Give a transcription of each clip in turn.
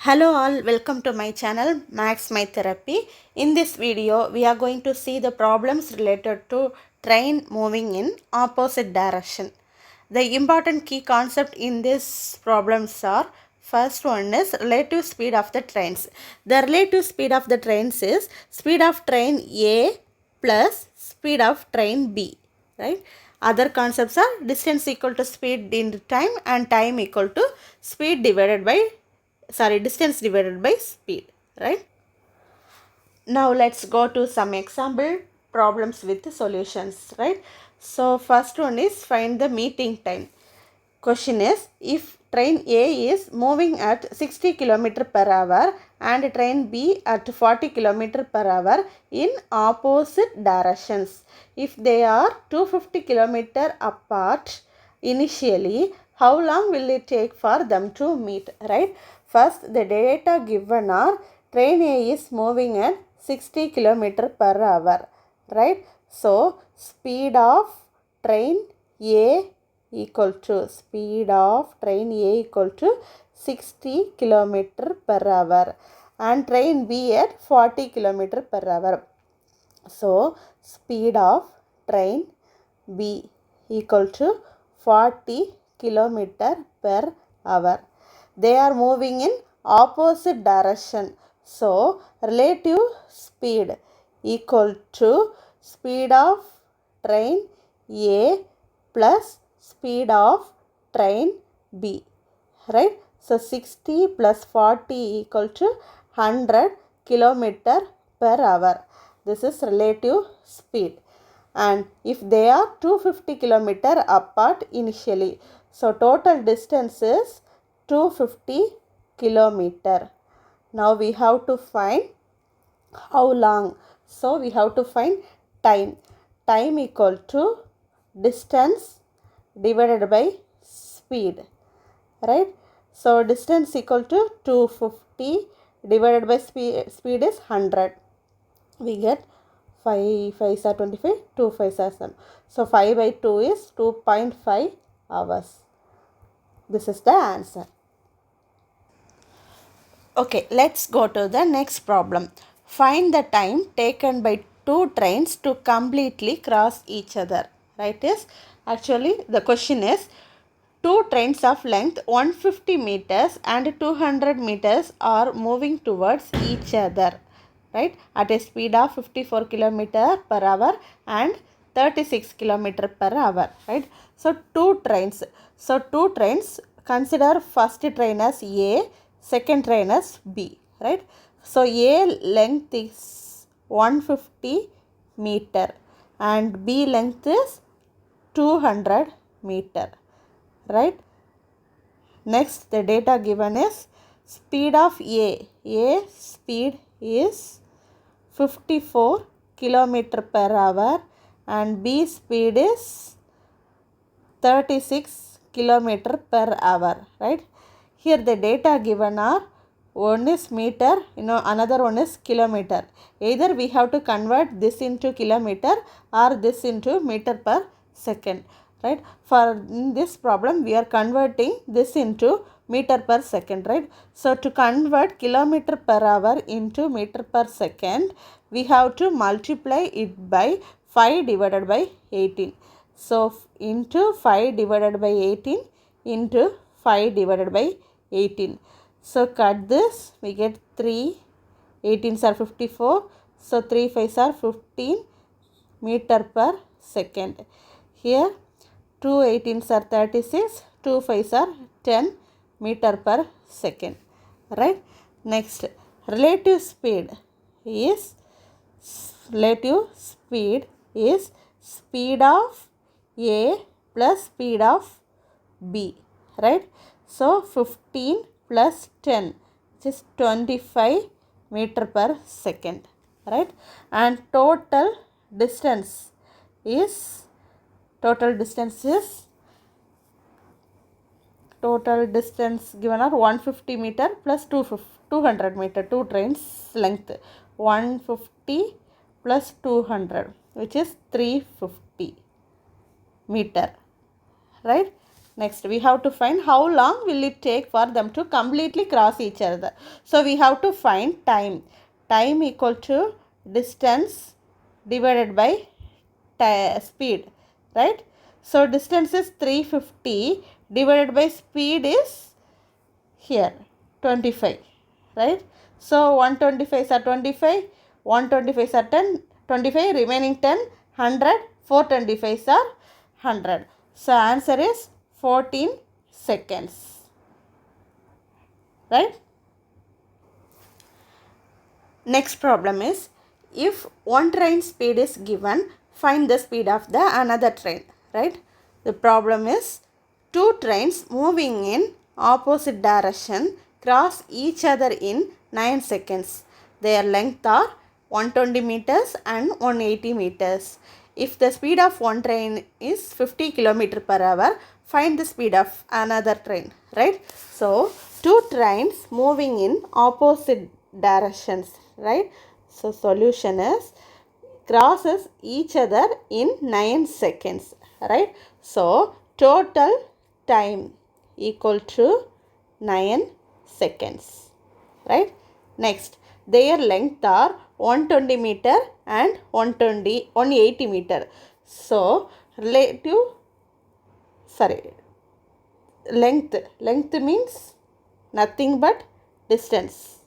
Hello all, welcome to my channel MathsMyTherapy. In this video, we are going to see the problems related to train moving in opposite direction. The important key concept in these problems are, first one is relative speed of the trains. The relative speed of the trains is speed of train A plus speed of train B, right? Other concepts are distance equal to speed into time and time equal to speed divided by distance divided by speed, right? Now let's go to some example problems with solutions, right? So first one is find the meeting time. Question is, if train A is moving at 60 km per hour and train B at 40 km per hour in opposite directions, if they are 250 km apart initially, how long will it take for them to meet, right? First, the data given are train A is moving at 60 km per hour, right? So speed of train A equal to speed of train A equal to 60 km per hour and train B at 40 km per hour. So speed of train B equal to 40 km per hour. They are moving in opposite direction. So relative speed equal to speed of train A plus speed of train B, right? So 60 plus 40 equal to 100 kilometer per hour. This is relative speed. And if they are 250 kilometer apart initially, so total distance is 250 kilometer. Now we have to find how long. So we have to find time. Time equal to distance divided by speed, right? So distance equal to 250 divided by speed is 100. We get 5 5s are 25, 2 5s are 7. So 5 by 2 is 2.5 hours. This is the answer. Okay, let's go to the next problem. Find the time taken by two trains to completely cross each other. Right? Is actually the question is, two trains of length 150 meters and 200 meters are moving towards each other, right, at a speed of 54 kilometer per hour and 36 kilometer per hour, right? So two trains, consider first train as A, second train as B, right? So A length is 150 meter and B length is 200 meter, right? Next, the data given is speed of A. A speed is 54 kilometer per hour and B speed is 36 kilometer per hour, right? Here the data given are, one is meter, another one is kilometer. Either we have to convert this into kilometer or this into meter per second, right? For this problem, we are converting this into meter per second, right? So to convert kilometer per hour into meter per second, we have to multiply it by 5 divided by 18. So into 5 divided by 18 into 5 divided by 18. So cut this, we get 3, 18s are 54. So 3 5s are 15 meter per second. Here 2 18s are 36, 2 5s are 10 meter per second, right? Next, relative speed is speed of A plus speed of B, right? So 15 plus 10, which is 25 meter per second, right? And total distance given are 150 meter plus 200 meter, two trains length, 150 plus 200, which is 350 meter, right? Next, we have to find how long will it take for them to completely cross each other. So, we have to find time. Time equal to distance divided by speed, right? So, distance is 350 divided by speed is here 25, right? So, 125 are 25, 125 are 10, 25, remaining 10, 100, 425 are 100. So, answer is 14 seconds, right? Next problem is, if one train speed is given, find the speed of the another train, right? The problem is, two trains moving in opposite direction cross each other in 9 seconds. Their length are 120 meters and 180 meters. If the speed of one train is 50 km per hour, find the speed of another train, right? So, two trains moving in opposite directions, right? So, solution is crosses each other in 9 seconds, right? So, total time equal to 9 seconds, right? Next, their length are 120 meter and 180 meter. So, length means nothing but distance,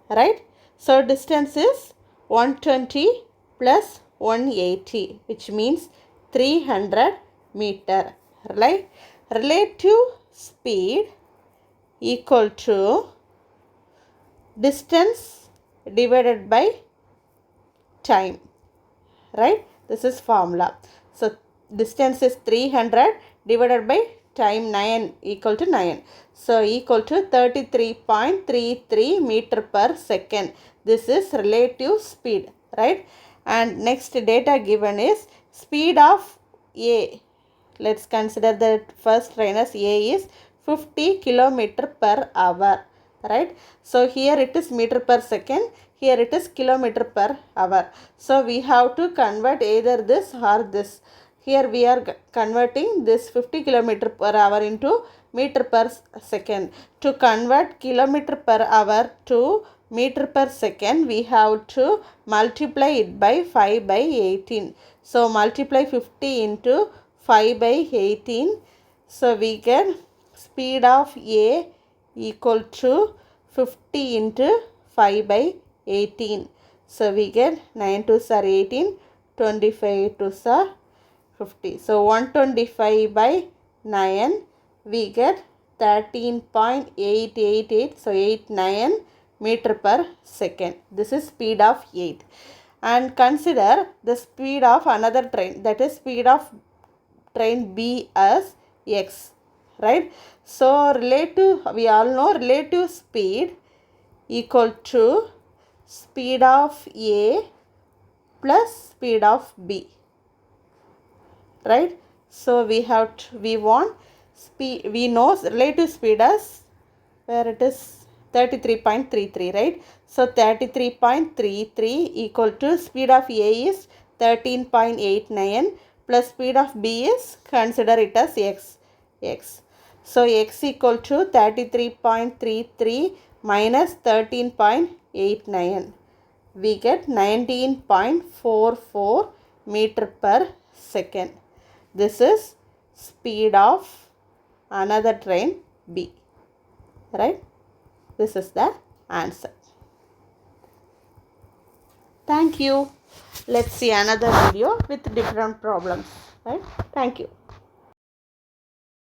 right? So, distance is 120 plus 180, which means 300 meter, right? Relative speed equal to distance divided by time, right? This is formula. So, distance is 300 divided by time 9 equal to 9. So, equal to 33.33 meter per second. This is relative speed, right? And next data given is speed of A. Let's consider that first train as A is 50 kilometer per hour, right? So, here it is meter per second, here it is kilometer per hour. So, we have to convert either this or this. Here we are converting this 50 kilometer per hour into meter per second. To convert kilometer per hour to meter per second, we have to multiply it by 5 by 18. So, multiply 50 into 5 by 18. So, we get speed of A equal to 50 into 5 by 18. So, we get 9 2s are 18, 25 2s are 50. So, 125 by 9, we get 13.888. So, 89 meter per second. This is speed of 8. And consider the speed of another train, that is speed of train B as x, right? So, we all know relative speed equal to speed of A plus speed of B, right? So, we want speed, we know relative speed as, where it is 33.33, right? So, 33.33 equal to speed of A is 13.89 plus speed of B is, consider it as x. So, x equal to 33.33 minus 13.89. We get 19.44 meter per second. This is speed of another train B, right? This is the answer. Thank you. Let's see another video with different problems, right? Thank you.